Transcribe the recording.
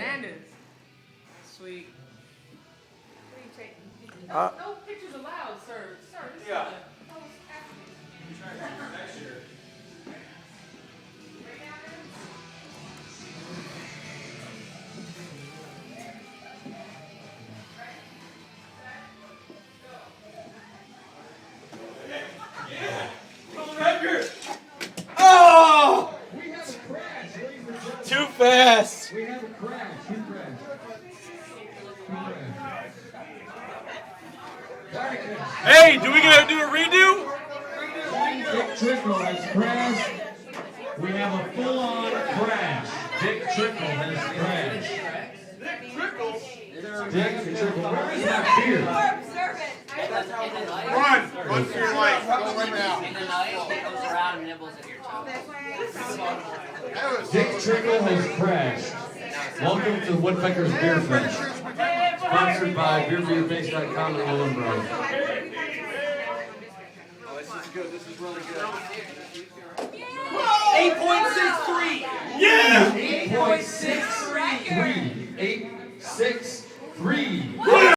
Hernandez. Sweet. What are you taking? No pictures allowed, sir. Sir, this is a post happening. Next year. Oh! We have a crash, ladies and gentlemen. Too fast. We have a crash. Who crashed? Who crashed? Hey, do we gonna do a redo? Dick Trickle has crashed. We have a full-on crash. Dick Trickle has crashed. Dick Trickle? Dick Trickle. Where is that beer? Run for your life. Go right now. In the night, it goes around and nibbles at your toe. Dick Trickle has crashed. Welcome to Woodpeckers Beer Fest. Sponsored by beerforyourface.com and Olin Bros. This is good. This is really good. 8.63. Yeah! 8.63. 8.63.